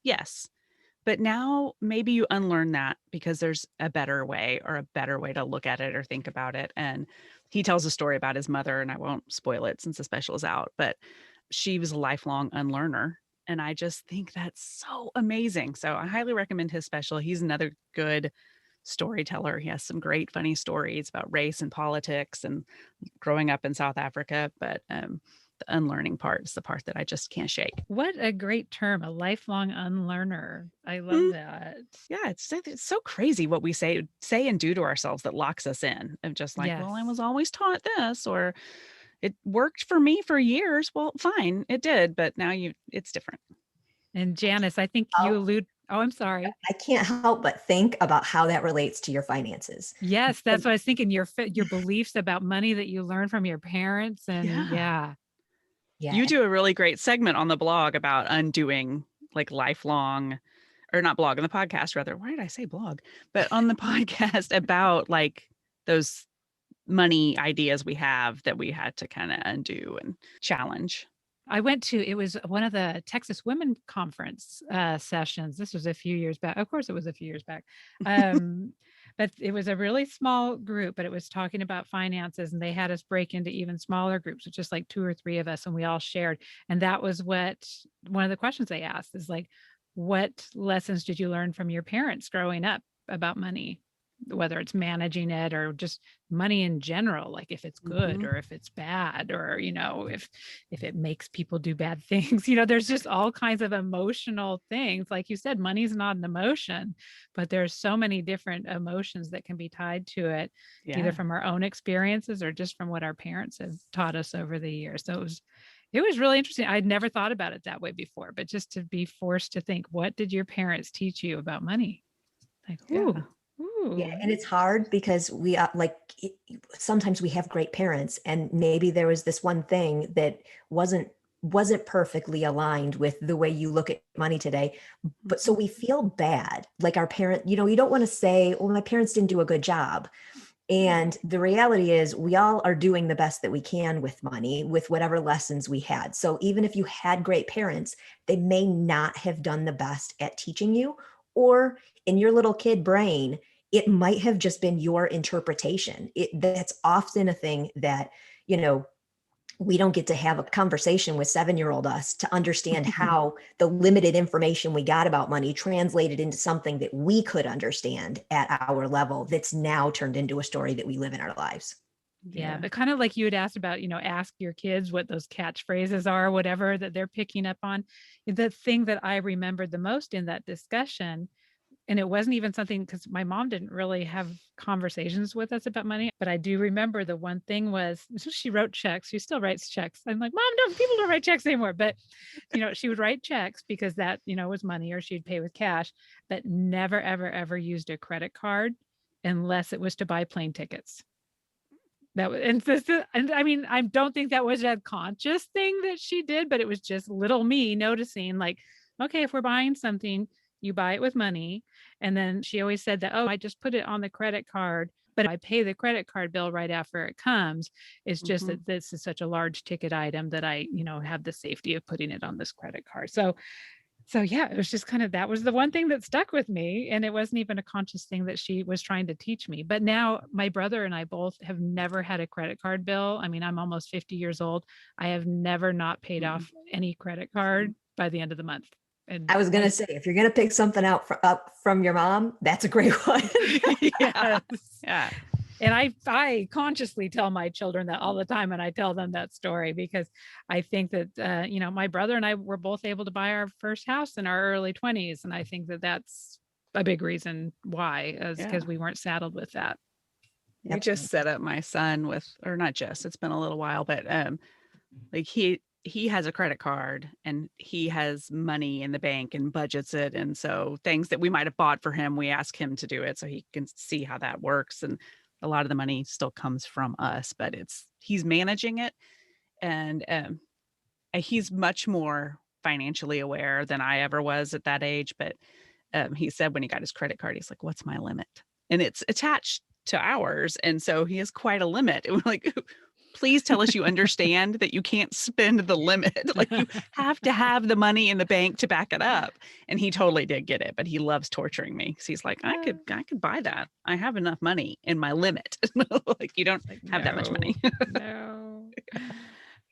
But now maybe you unlearn that because there's a better way, or a better way to look at it or think about it. And he tells a story about his mother, and I won't spoil it since the special is out, but she was a lifelong unlearner. And I just think that's so amazing. So I highly recommend his special. He's another good storyteller. He has some great funny stories about race and politics and growing up in South Africa. But the unlearning part is the part that I just can't shake. What a great term, a lifelong unlearner. I love that. Yeah, it's so crazy what we say and do to ourselves that locks us in. Of just like, well, I was always taught this, or it worked for me for years. Well, fine, it did, but now it's different. And Janice, I think you allude. Oh, I'm sorry. I can't help but think about how that relates to your finances. Yes, that's what I was thinking. Your beliefs about money that you learn from your parents, and yeah. You do a really great segment on the blog about undoing like lifelong, or not blog, on the podcast rather. Why did I say blog? But on the podcast about like those money ideas we have that we had to kind of undo and challenge. I went to, it was one of the Texas Women Conference sessions. This was a few years back. Of course, it was a few years back. But it was a really small group, but it was talking about finances, and they had us break into even smaller groups with just like 2 or 3 of us, and we all shared. And that was one of the questions they asked is like, what lessons did you learn from your parents growing up about money? Whether it's managing it or just money in general, like if it's good or if it's bad, or, if it makes people do bad things, there's just all kinds of emotional things. Like you said, money's not an emotion, but there's so many different emotions that can be tied to it, either from our own experiences or just from what our parents have taught us over the years. So it was really interesting. I'd never thought about it that way before, but just to be forced to think, what did your parents teach you about money? Like, Yeah, and it's hard because we sometimes we have great parents, and maybe there was this one thing that wasn't perfectly aligned with the way you look at money today. But so we feel bad, like our parent, you don't want to say, well, my parents didn't do a good job. And the reality is we all are doing the best that we can with money, with whatever lessons we had. So even if you had great parents, they may not have done the best at teaching you, or in your little kid brain, it might have just been your interpretation. That's often a thing that, we don't get to have a conversation with 7-year-old us to understand how the limited information we got about money translated into something that we could understand at our level that's now turned into a story that we live in our lives. Yeah, but kind of like you had asked about, ask your kids what those catchphrases are, whatever that they're picking up on. The thing that I remembered the most in that discussion, and it wasn't even something, because my mom didn't really have conversations with us about money, but I do remember the one thing was she wrote checks. She still writes checks. I'm like, Mom, no, people don't write checks anymore. But, she would write checks because that, was money, or she'd pay with cash, but never, ever, ever used a credit card unless it was to buy plane tickets. That was, and I mean, I don't think that was a conscious thing that she did, but it was just little me noticing, like, okay, if we're buying something, you buy it with money. And then she always said that, oh, I just put it on the credit card, but I pay the credit card bill right after it comes. It's just that this is such a large ticket item that I, have the safety of putting it on this credit card. So yeah, it was just kind of, that was the one thing that stuck with me. And it wasn't even a conscious thing that she was trying to teach me. But now my brother and I both have never had a credit card bill. I mean, I'm almost 50 years old. I have never not paid off any credit card by the end of the month. And I was going to say, if you're going to pick something up from your mom, that's a great one. Yes. Yeah. And I consciously tell my children that all the time. And I tell them that story because I think that, my brother and I were both able to buy our first house in our early 20s. And I think that that's a big reason why, is because we weren't saddled with that. We just set up my son with, or not just, it's been a little while, but like he has a credit card and he has money in the bank and budgets it. And so things that we might have bought for him, we ask him to do it so he can see how that works. And a lot of the money still comes from us, but he's managing it. And he's much more financially aware than I ever was at that age. But he said when he got his credit card, he's like, what's my limit? And it's attached to ours. And so he has quite a limit. And we're like, please tell us you understand that you can't spend the limit. Like, you have to have the money in the bank to back it up. And he totally did get it, but he loves torturing me. So he's like, I could buy that. I have enough money in my limit. Like, you don't have that much money. No.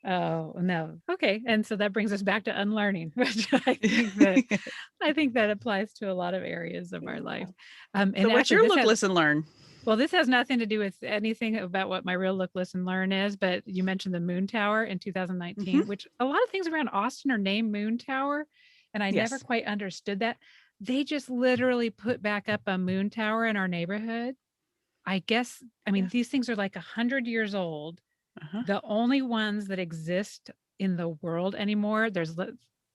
Oh, no. Okay. And so that brings us back to unlearning, which I think that applies to a lot of areas of our life. And so what's your look, listen, learn? Well, this has nothing to do with anything about what my real look, listen, learn is, but you mentioned the Moon Tower in 2019, which a lot of things around Austin are named Moon Tower. And I never quite understood that. They just literally put back up a moon tower in our neighborhood. I guess, these things are like 100 years old. The only ones that exist in the world anymore,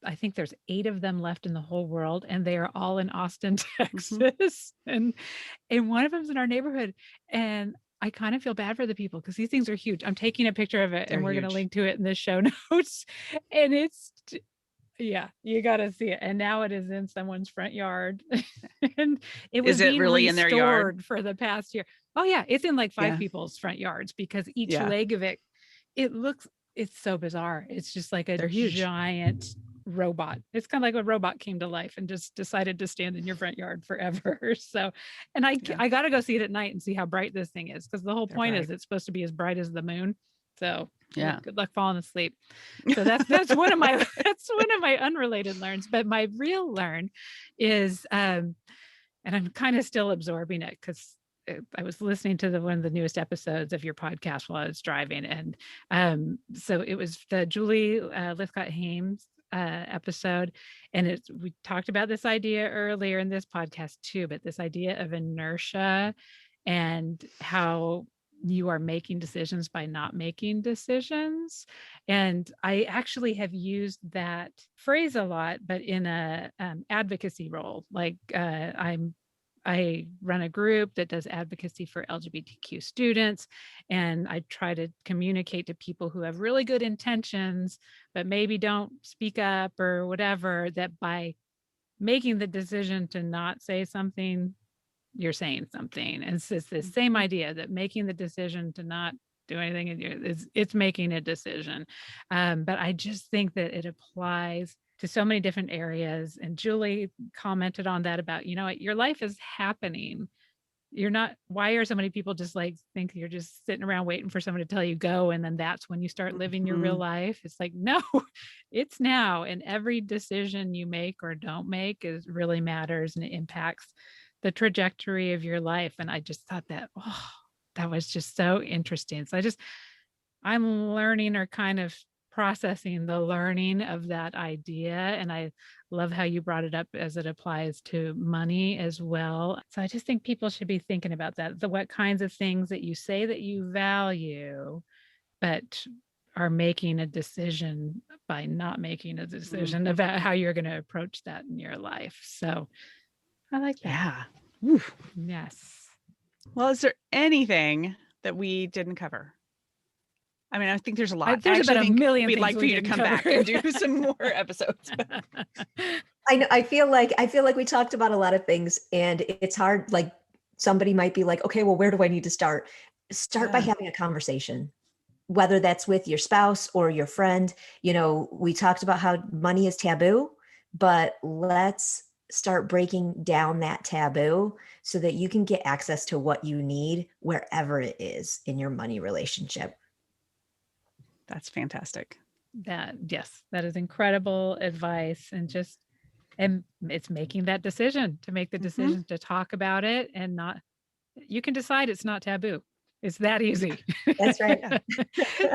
I think there's 8 of them left in the whole world, and they are all in Austin, Texas. And one of them's in our neighborhood. And I kind of feel bad for the people because these things are huge. I'm taking a picture of it and we're going to link to it in the show notes. And you got to see it. And now it is in someone's front yard. And it was being really in their yard for the past year. Oh yeah. It's in like 5 people's front yards because each leg of it, it's so bizarre. It's just like a giant robot. It's kind of like a robot came to life and just decided to stand in your front yard forever. So, and I got to go see it at night and see how bright this thing is. Cause the whole point is it's supposed to be as bright as the moon. So good luck falling asleep. So that's one of my, unrelated learns, but my real learn is, and I'm kind of still absorbing it because I was listening to one of the newest episodes of your podcast while I was driving. And so it was the Julie Lithcott-Hames episode. And we talked about this idea earlier in this podcast too, but this idea of inertia and how you are making decisions by not making decisions. And I actually have used that phrase a lot, but in a advocacy role. Like I run a group that does advocacy for LGBTQ students, and I try to communicate to people who have really good intentions, but maybe don't speak up or whatever, that by making the decision to not say something, you're saying something. And it's the same idea that making the decision to not do anything, it's making a decision. But I just think that it applies to so many different areas. And Julie commented on that about, your life is happening. why are so many people just like think you're just sitting around waiting for someone to tell you go, and then that's when you start living your real life? It's like, no, it's now. And every decision you make or don't make really matters, and it impacts the trajectory of your life. And I just thought that, that was just so interesting. So I'm learning, or kind of processing the learning of that idea. And I love how you brought it up as it applies to money as well. So I just think people should be thinking about that. What kinds of things that you say that you value, but are making a decision by not making a decision about how you're going to approach that in your life. So I like that. Yeah. Oof. Yes. Well, is there anything that we didn't cover? I mean, I think there's a lot. There's about a million. We'd like for you to come back and do some more episodes. I know. I feel like we talked about a lot of things, and it's hard. Like, somebody might be like, okay, well, where do I need to start? Start by having a conversation, whether that's with your spouse or your friend. We talked about how money is taboo, but let's start breaking down that taboo so that you can get access to what you need wherever it is in your money relationship. That's fantastic. That is incredible advice. And it's making that decision, to make the decision to talk about it, and you can decide it's not taboo. It's that easy. That's right.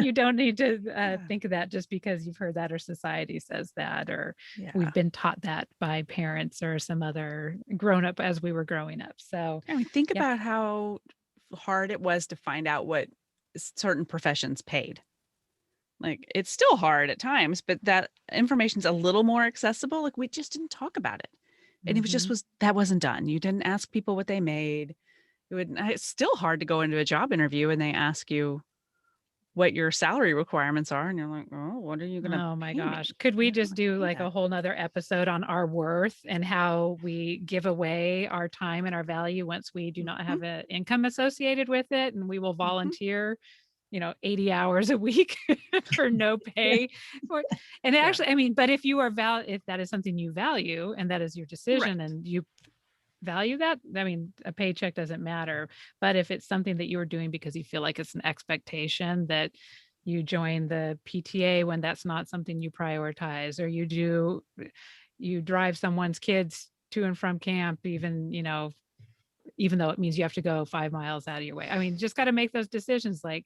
You don't need to think of that just because you've heard that, or society says that, or we've been taught that by parents or some other grown up as we were growing up. So I mean, think about how hard it was to find out what certain professions paid. Like, it's still hard at times, but that information's a little more accessible. Like, we just didn't talk about it. And it that wasn't done. You didn't ask people what they made. It's still hard to go into a job interview and they ask you what your salary requirements are. And you're like, oh, what are you going to Oh my gosh. Could we just do like a whole nother episode on our worth and how we give away our time and our value once we do not have an income associated with it? And we will volunteer 80 hours a week for no pay. And actually, I mean, but if you are if that is something you value and that is your decision and you value that, I mean, a paycheck doesn't matter. But if it's something that you are doing because you feel like it's an expectation, that you join the PTA when that's not something you prioritize, or you drive someone's kids to and from camp, even though it means you have to go 5 miles out of your way. I mean, just got to make those decisions. Like,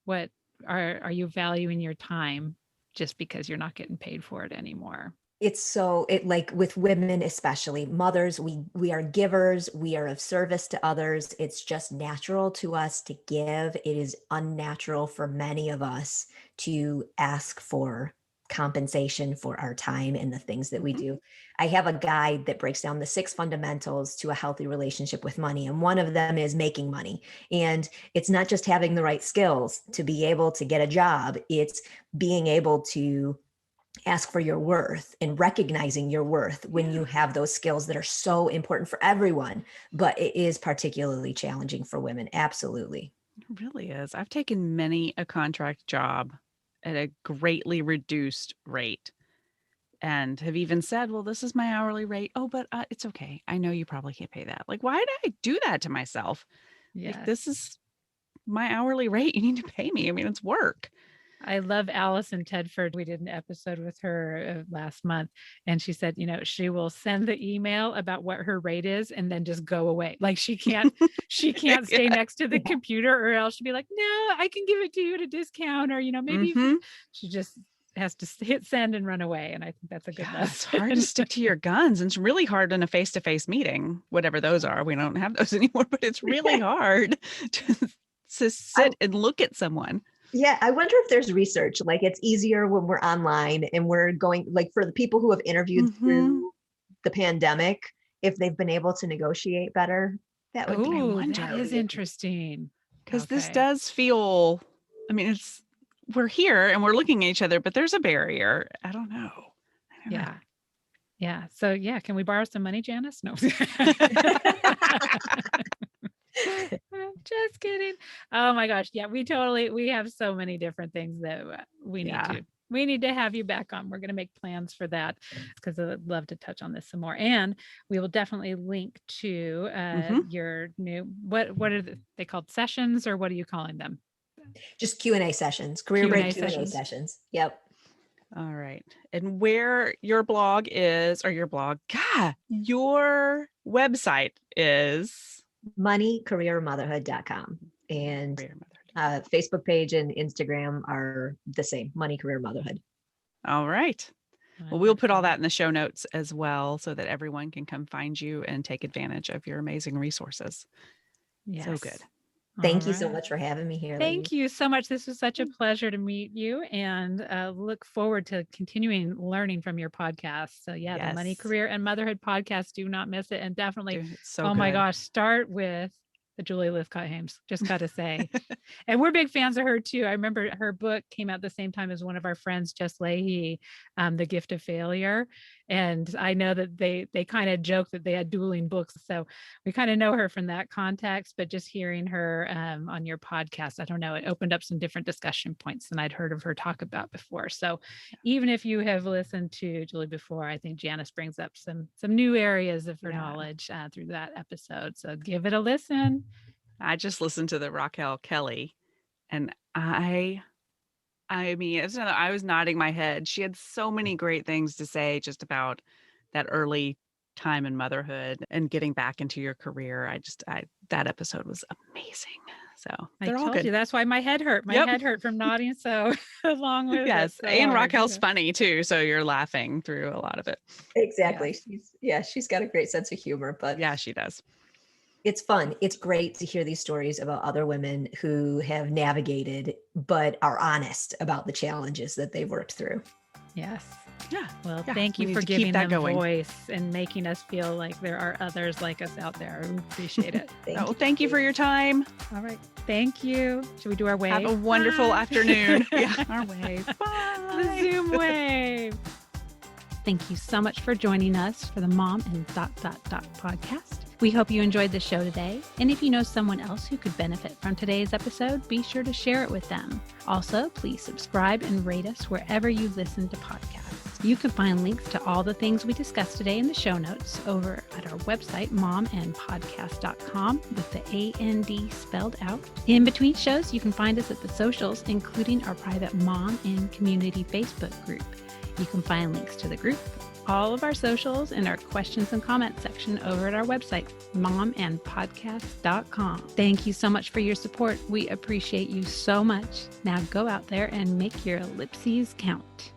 what are you valuing your time just because you're not getting paid for it anymore? It's like with women, especially mothers, we are givers. We are of service to others. It's just natural to us to give. It is unnatural for many of us to ask for compensation for our time and the things that we do. I have a guide that breaks down the 6 fundamentals to a healthy relationship with money. And one of them is making money. And it's not just having the right skills to be able to get a job. It's being able to ask for your worth and recognizing your worth when you have those skills that are so important for everyone. But it is particularly challenging for women. Absolutely. It really is. I've taken many a contract job at a greatly reduced rate and have even said, well, this is my hourly rate. Oh, but it's okay. I know you probably can't pay that. Like, why did I do that to myself? Yeah. Like, this is my hourly rate. You need to pay me. I mean, it's work. I love Allison Tedford. We did an episode with her last month, and she said, she will send the email about what her rate is and then just go away. Like, she can't stay next to the computer, or else she'll be like, no, I can give it to you at a discount, or, maybe she just has to hit send and run away. And I think that's a good lesson. It's hard to stick to your guns. And it's really hard in a face-to-face meeting, whatever those are. We don't have those anymore, but it's really hard to sit and look at someone. Yeah, I wonder if there's research, like it's easier when we're online and we're going, like for the people who have interviewed through the pandemic, if they've been able to negotiate better. That would be that is interesting. Because this does feel, I mean, we're here and we're looking at each other, but there's a barrier. I don't know. Yeah. So can we borrow some money, Janice? No. Just kidding. Oh my gosh. Yeah, we have so many different things that we need to We need to have you back on. We're going to make plans for that because I'd love to touch on this some more. And we will definitely link to your new, what are they called, sessions, or what are you calling them? Just Q&A sessions, career break Q&A sessions. Yep. All right. And where your blog is, or your website is moneycareermotherhood.com. And Facebook page and Instagram are the same, Money Career Motherhood. All right. Well, we'll put all that in the show notes as well so that everyone can come find you and take advantage of your amazing resources. Yes. So good. Thank you so much for having me here. Thank you so much. This was such a pleasure to meet you, and look forward to continuing learning from your podcast. So the Money, Career, and Motherhood podcast. Do not miss it. And definitely, my gosh, start with the Julie Lythcott-Haims, just got to say. And we're big fans of her too. I remember her book came out the same time as one of our friends, Jess Leahy, The Gift of Failure. And I know that they kind of joke that they had dueling books. So we kind of know her from that context, but just hearing her on your podcast, I don't know, it opened up some different discussion points than I'd heard of her talk about before. So even if you have listened to Julie before, I think Janice brings up some new areas of her knowledge through that episode. So give it a listen. I just listened to the Raquel Kelly, and I mean, I was nodding my head. She had so many great things to say just about that early time in motherhood and getting back into your career. That episode was amazing. So they're all good. That's why my head hurt. My head hurt from nodding so along with it. So and Raquel's funny too, so you're laughing through a lot of it. Exactly. She's got a great sense of humor, but she does. It's fun. It's great to hear these stories about other women who have navigated, but are honest about the challenges that they've worked through. Yes. Yeah. Well, thank you for giving them voice and making us feel like there are others like us out there. We appreciate it. Thank you for your time. All right. Thank you. Should we do our wave? Have a wonderful afternoon. Our wave. Bye. The Zoom wave. Thank you so much for joining us for the Mom and ... podcast. We hope you enjoyed the show today. And if you know someone else who could benefit from today's episode, be sure to share it with them. Also, please subscribe and rate us wherever you listen to podcasts. You can find links to all the things we discussed today in the show notes over at our website, momandpodcast.com, with the AND spelled out. In between shows, you can find us at the socials, including our private Mom and Community Facebook group. You can find links to the group, all of our socials, and our questions and comments section over at our website, momandpodcast.com. Thank you so much for your support. We appreciate you so much. Now go out there and make your ellipses count.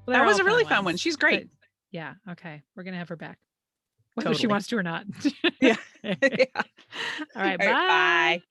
Well, that was a really fun one. She's great. Yeah. Okay. We're going to have her back, whether Totally. she wants to or not. Yeah. All right. Bye. Bye.